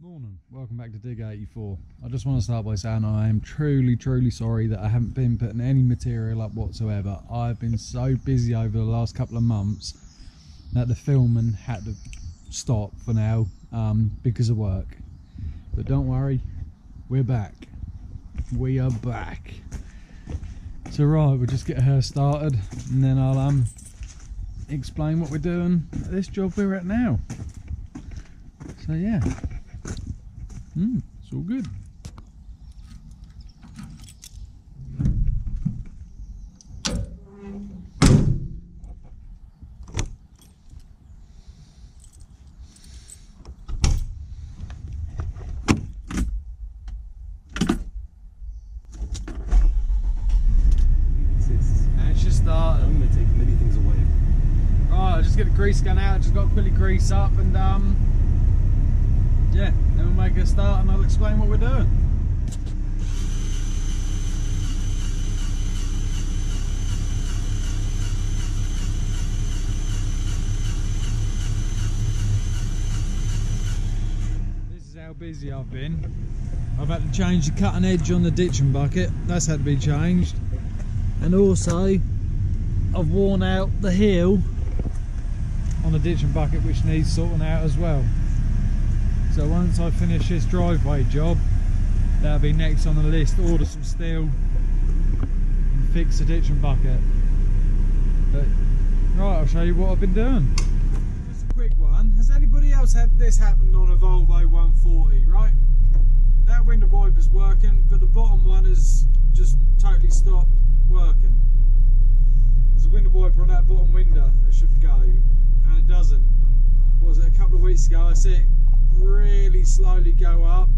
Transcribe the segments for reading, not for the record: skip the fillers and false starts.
Morning, welcome back to Dig 84. I just want to start by saying I am truly sorry that I haven't been putting any material up whatsoever. I've been so busy over the last couple of months that the filming had to stop for now because of work. But don't worry, we're back. We are back. So right, we'll just get her started and then I'll explain what we're doing at this job we're at now. So yeah. It's all good. And it's just started. I'm going to take many things away. Right, I'll just get the grease gun out, just got to quickly grease up and yeah, then we'll make a start and I'll explain what we're doing. This is how busy I've been. I've had to change the cutting edge on the ditching bucket, that's had to be changed. And also, I've worn out the heel on the ditching bucket which needs sorting out as well. So once I finish this driveway job, that'll be next on the list, order some steel and fix the ditching bucket. But right, I'll show you what I've been doing. Just a quick one, has anybody else had this happen on a Volvo 140, right? That window wiper's working, but the bottom one has just totally stopped working. There's a window wiper on that bottom window that should go, and it doesn't. What was it, a couple of weeks ago, I see it really slowly go up,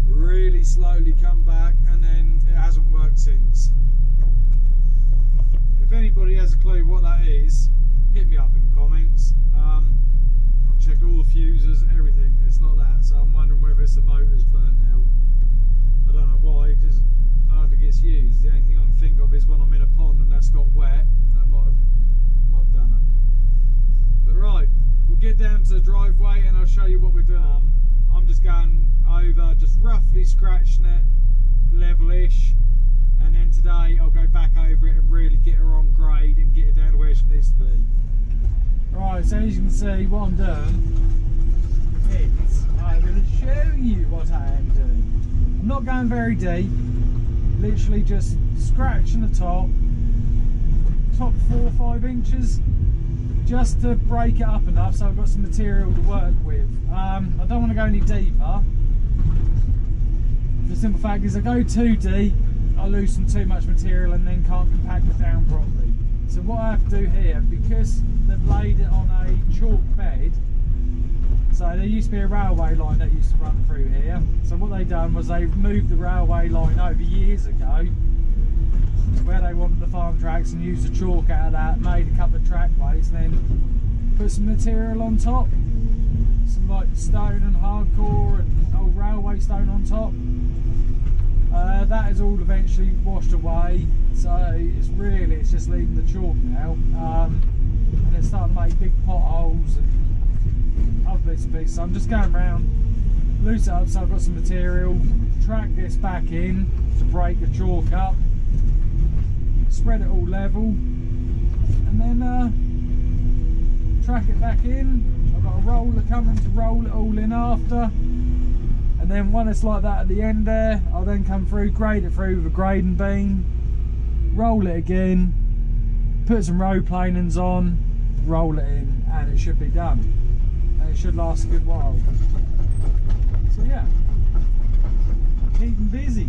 really slowly come back, and then it hasn't worked since. If anybody has a clue what that is, hit me up in the comments. I've checked all the fuses, everything, it's not that, so I'm wondering whether it's the motor's burnt out. I don't know why, because it hardly gets used. The only thing I can think of is when I'm in a pond and that's got wet, that might have done it. But right, we'll get down to the driveway and I'll show you what we're doing. I'm just going over, just roughly scratching it, level-ish, and then today I'll go back over it and really get her on grade and get her down to where she needs to be. Right, so as you can see, what I'm doing is I'm going to show you what I am doing. I'm not going very deep, literally just scratching the top 4 or 5 inches, just to break it up enough so I've got some material to work with. I don't want to go any deeper. The simple fact is, I go too deep, I loosen too much material and then can't compact it down properly. So what I have to do here, because they've laid it on a chalk bed, so there used to be a railway line that used to run through here. So what they done was they moved the railway line over years ago, where they wanted the farm tracks, and used the chalk out of that, made a couple of trackways, and then put some material on top, some like stone and hardcore and old railway stone on top. That is all eventually washed away, so it's just leaving the chalk now, and it's starting to make big potholes and other bits and pieces. So I'm just going around, loose it up so I've got some material, track this back in to break the chalk up, spread it all level, and then track it back in. I've got a roller coming to roll it all in after, and then when it's like that at the end there, I'll then come through, grade it through with a grading beam, roll it again, put some road planings on, roll it in, and it should be done, and it should last a good while. So yeah, keeping busy.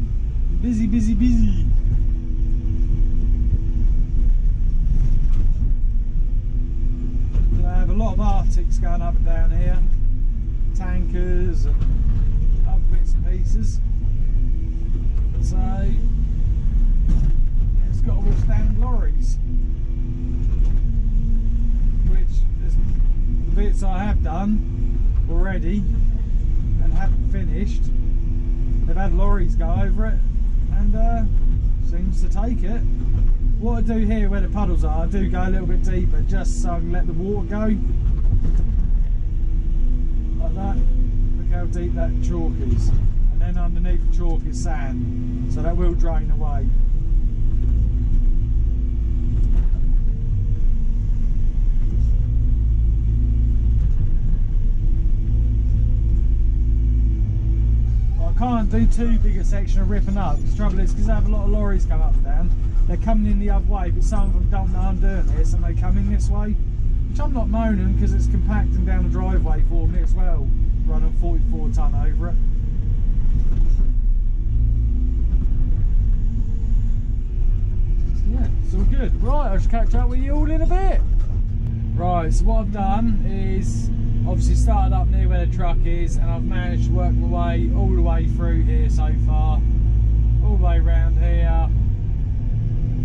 I have a lot of Arctics going up and down here, tankers and other bits and pieces, so it's got to withstand lorries, which is the bits I have done already and haven't finished. They've had lorries go over it and seems to take it. What I do here where the puddles are, I do go a little bit deeper just so I can let the water go. Like that. Look how how deep that chalk is. And then underneath the chalk is sand, so that will drain away. I can't do too big a section of ripping up. The trouble is, because I have a lot of lorries come up and down, they're coming in the other way, but some of them don't know I'm doing this and they come in this way, which I'm not moaning because it's compacting down the driveway for me as well, running 44 tonne over it. So yeah, it's all good. Right, I shall catch up with you all in a bit. Right, so what I've done is obviously started up near where the truck is, and I've managed to work my way all the way through here so far, all the way around here,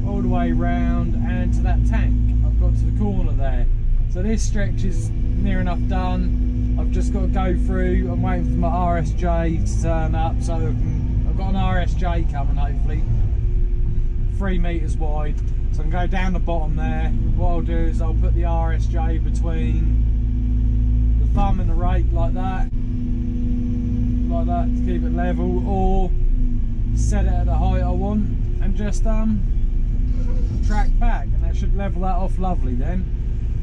all the way round and to that tank. I've got to the corner there. So this stretch is near enough done. I've just got to go through. I'm waiting for my RSJ to turn up, so I've got an RSJ coming hopefully, 3 metres wide. So I can go down the bottom there. What I'll do is I'll put the RSJ between the thumb and the rake like that to keep it level, or set it at the height I want and just track back, and that should level that off lovely. Then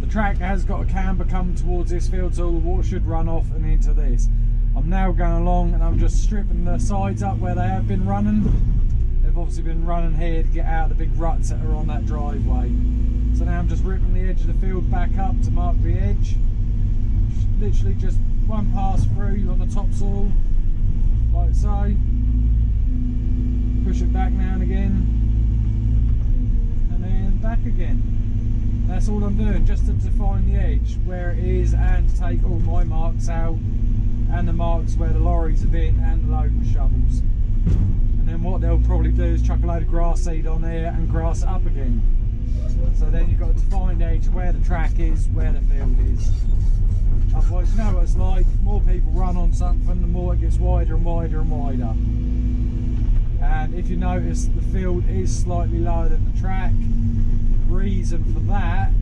the track has got a camber coming towards this field, so all the water should run off and into this. I'm now going along and I'm just stripping the sides up where they have been running. They've obviously been running here to get out of the big ruts that are on that driveway. So now I'm just ripping the edge of the field back up to mark the edge. Literally just one pass through on the topsoil, like so. Push it back now and again, and then back again. That's all I'm doing, just to define the edge where it is, and to take all my marks out, and the marks where the lorries have been and the loading shovels. And then what they'll probably do is chuck a load of grass seed on there and grass it up again. So then you've got a defined edge where the track is, where the field is. Otherwise, you know what it's like, the more people run on something, the more it gets wider and wider and wider. And if you notice, the field is slightly lower than the track. The reason for that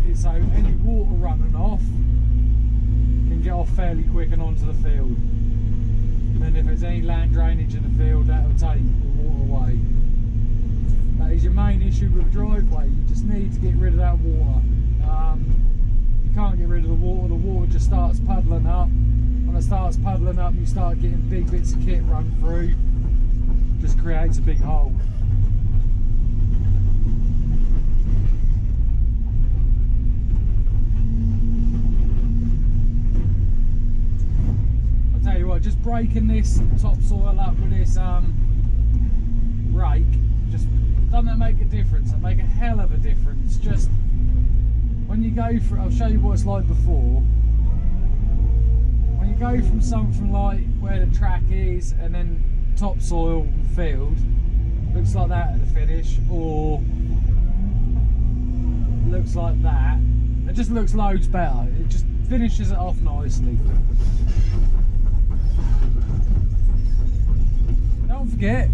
is so any water running off can get off fairly quick and onto the field. And then if there's any land drainage in the field, that will take the water away. That is your main issue with a driveway. You just need to get rid of that water. You can't get rid of the water just starts puddling up. When it starts puddling up, you start getting big bits of kit run through. Just creates a big hole. I'll tell you what, just breaking this topsoil up with this rake, just doesn't that make a difference? It'll make a hell of a difference. Just when you go for, I'll show you what it's like before. When you go from something like where the track is and then topsoil field, looks like that at the finish, or looks like that, it just looks loads better. It just finishes it off nicely. Don't forget,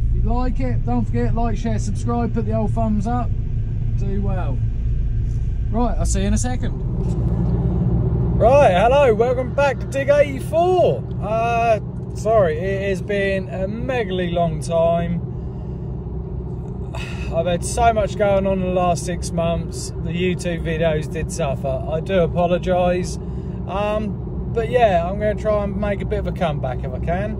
if you like it, don't forget, like, share, subscribe, put the old thumbs up. Do well. Right, I'll see you in a second. Right, hello, welcome back to Dig 84. Sorry, it has been a megally long time. I've had so much going on in the last 6 months. The YouTube videos did suffer. I do apologise. But yeah, I'm going to try and make a bit of a comeback if I can.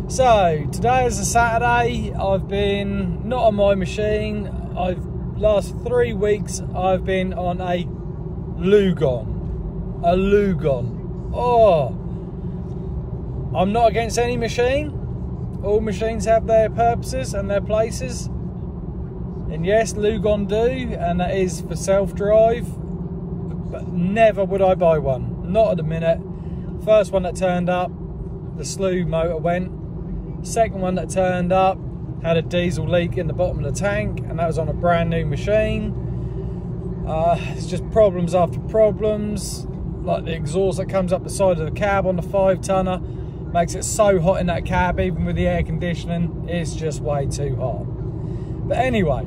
So, today is a Saturday. I've been not on my machine. Last 3 weeks I've been on a Lugon. Oh, I'm not against any machine. All machines have their purposes and their places. And yes, Lugon do, and that is for self-drive. But never would I buy one. Not at the minute. First one that turned up, the slew motor went. Second one that turned up had a diesel leak in the bottom of the tank, and that was on a brand new machine. It's just problems after problems. Like the exhaust that comes up the side of the cab on the 5-tonner makes it so hot in that cab, even with the air conditioning, it's just way too hot. But anyway,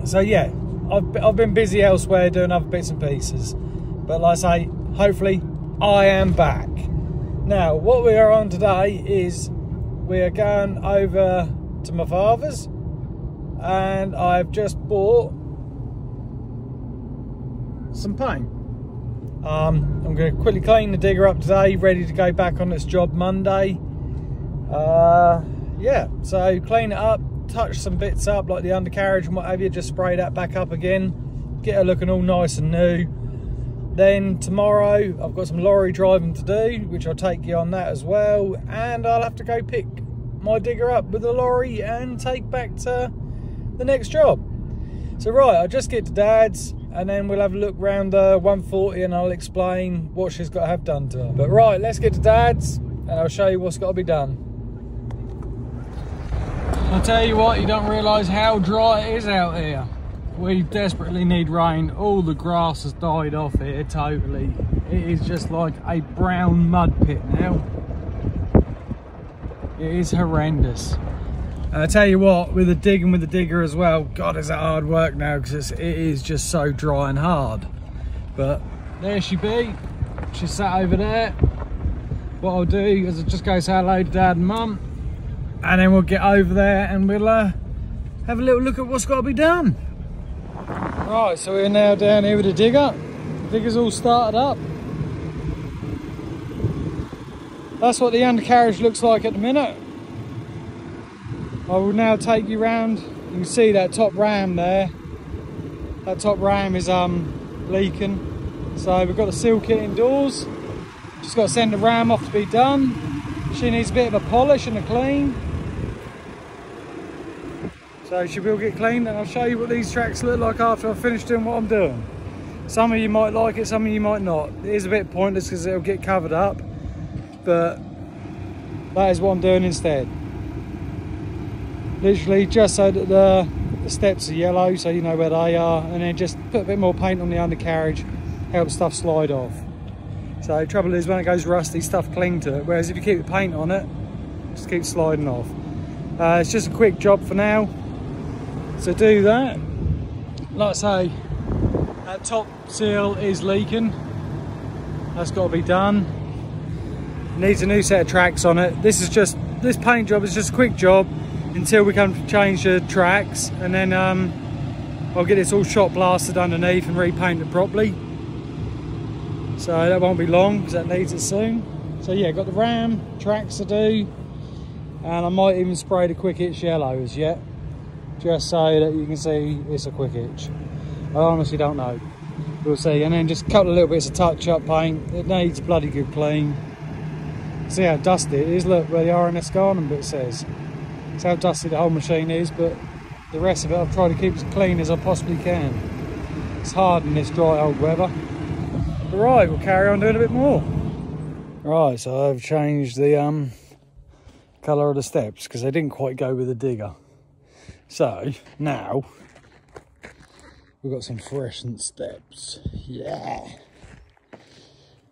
so yeah, I've been busy elsewhere doing other bits and pieces. But like I say, hopefully I am back. Now, what we are on today is we are going over to my father's, and I've just bought some paint. I'm going to quickly clean the digger up today, ready to go back on this job Monday. Yeah, so clean it up, touch some bits up like the undercarriage and what have you, just spray that back up again, get her looking all nice and new. Then tomorrow I've got some lorry driving to do, which I'll take you on that as well, and I'll have to go pick my digger up with the lorry and take back to the next job. So right, I'll just get to Dad's and then we'll have a look round the 140 and I'll explain what she's got to have done to her. But right, let's get to Dad's and I'll show you what's got to be done. I'll tell you what, you don't realise how dry it is out here. We desperately need rain. All the grass has died off here totally. It is just like a brown mud pit now. It is horrendous. And I tell you what, with the digger as well, God, is that hard work now because it is just so dry and hard. But there she be. She's sat over there. What I'll do is I'll just go say hello to Dad and Mum, and then we'll get over there and we'll have a little look at what's got to be done. Right, so we're now down here with the digger. The digger's all started up. That's what the undercarriage looks like at the minute. I will now take you round. You can see that top ram there. That top ram is leaking. So we've got the seal kit indoors. Just got to send the ram off to be done. She needs a bit of a polish and a clean. So she will get cleaned, and I'll show you what these tracks look like after I've finished doing what I'm doing. Some of you might like it, some of you might not. It is a bit pointless because it'll get covered up, but that is what I'm doing instead. Literally just so that the steps are yellow, so you know where they are, and then just put a bit more paint on the undercarriage, help stuff slide off. So the trouble is when it goes rusty, stuff cling to it, whereas if you keep the paint on it, it just keeps sliding off. It's just a quick job for now. So do that. Like I say, that top seal is leaking. That's got to be done. Needs a new set of tracks on it. This paint job is just a quick job until we come to change the tracks, and then I'll get this all shot blasted underneath and repaint it properly. So that won't be long because that needs it soon. So yeah, got the ram tracks to do, and I might even spray the quick itch yellow as yet, just so that you can see it's a quick itch. I honestly don't know. We'll see. And then just a couple of little bits of touch-up paint. It needs a bloody good clean. See how dusty it is. Look where the RNS Garden bit says. It's how dusty the whole machine is, but the rest of it I've tried to keep as clean as I possibly can. It's hard in this dry old weather. But right, we'll carry on doing a bit more. Right, so I've changed the colour of the steps because they didn't quite go with the digger. So now we've got some fluorescent steps. Yeah,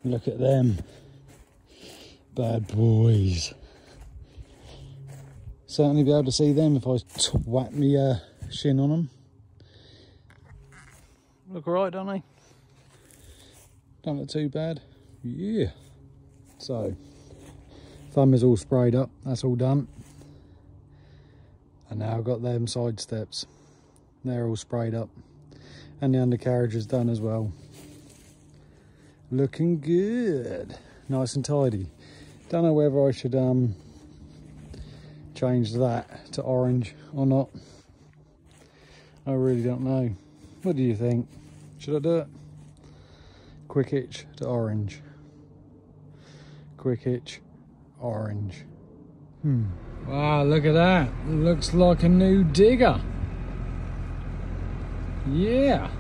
look at them bad boys. Certainly be able to see them if I twat me shin on them. Look alright, don't they? Don't look too bad. Yeah. So thumb is all sprayed up, that's all done. And now I've got them side steps. They're all sprayed up. And the undercarriage is done as well. Looking good. Nice and tidy. Don't know whether I should change that to orange or not. I really don't know. What do you think? Should I do it? Quick itch to orange. Quick itch, orange. Wow, look at that. Looks like a new digger. Yeah.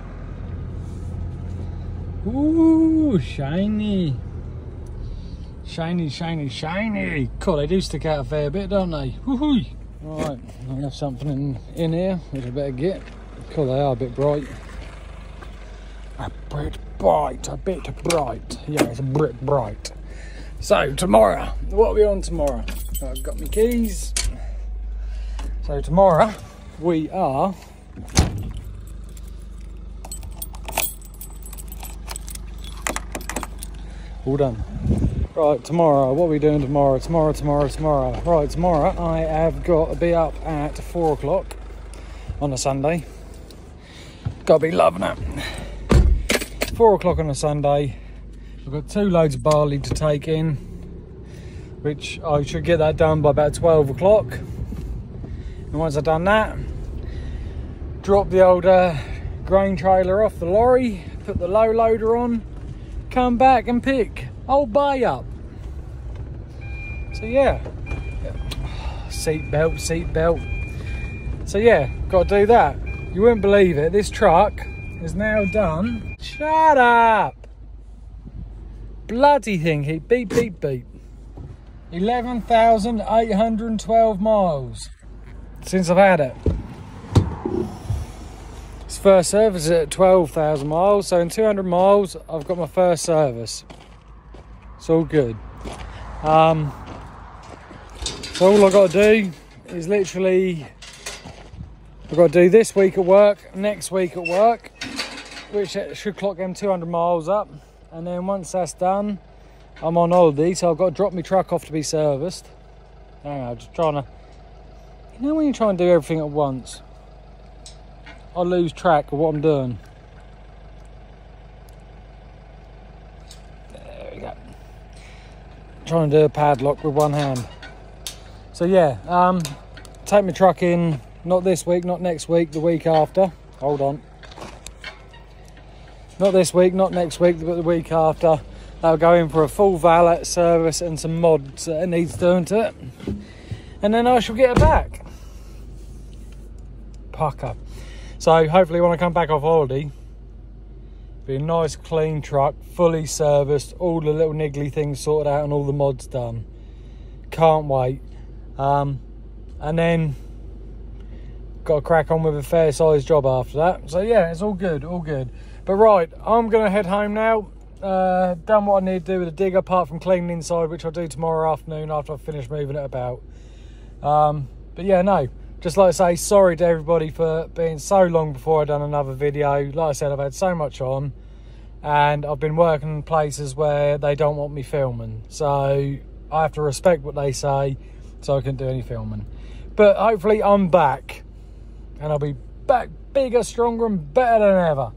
Ooh, shiny. Shiny, shiny, shiny. Cool, they do stick out a fair bit, don't they? Woohoo. Right, I have something in here which I better get. Cool, they are a bit bright. A bit bright, a bit bright. Yeah, it's a bit bright. So, tomorrow, what are we on tomorrow? I've got my keys. So, tomorrow, we are all done. Right, tomorrow, what are we doing tomorrow? Tomorrow. Right, tomorrow I have got to be up at 4 o'clock on a Sunday. Gotta be loving it. 4 o'clock on a Sunday. I've got 2 loads of barley to take in, which I should get that done by about 12 o'clock. And once I've done that, drop the old grain trailer off the lorry, put the low loader on, come back and pick old Bay up. So yeah, seat belt. So yeah, got to do that. You wouldn't believe it, this truck is now done. Shut up! Bloody thing, he beep. 11,812 miles since I've had it. It's first service at 12,000 miles, so in 200 miles I've got my first service. It's all good. So all I've got to do is literally, I've got to do this week at work, next week at work, which should clock them 200 miles up, and then once that's done, I'm on holiday, so I've got to drop my truck off to be serviced. Hang on, just trying to, you know when you try and do everything at once, I lose track of what I'm doing. There we go. Trying to do a padlock with one hand. So yeah, take my truck in, not this week, not next week, the week after. Hold on. Not this week, not next week, but the week after. That'll go in for a full valet service and some mods that it needs doing to it. And then I shall get it back. Pucker. So hopefully when I come back off holiday, be a nice clean truck, fully serviced, all the little niggly things sorted out and all the mods done. Can't wait. And then got to crack on with a fair sized job after that. So yeah, it's all good. But right, I'm going to head home now. Done what I need to do with the digger, apart from cleaning inside, which I'll do tomorrow afternoon after I've finished moving it about. But yeah, no, just like I say, sorry to everybody for being so long before I've done another video. Like I said, I've had so much on, and I've been working in places where they don't want me filming, so I have to respect what they say, so I couldn't do any filming. But hopefully I'm back, and I'll be back bigger, stronger and better than ever.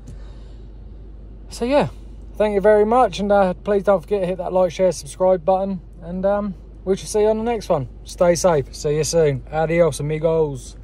So yeah, thank you very much, and please don't forget to hit that like, share, subscribe button, and we shall see you on the next one. Stay safe. See you soon. Adios, amigos.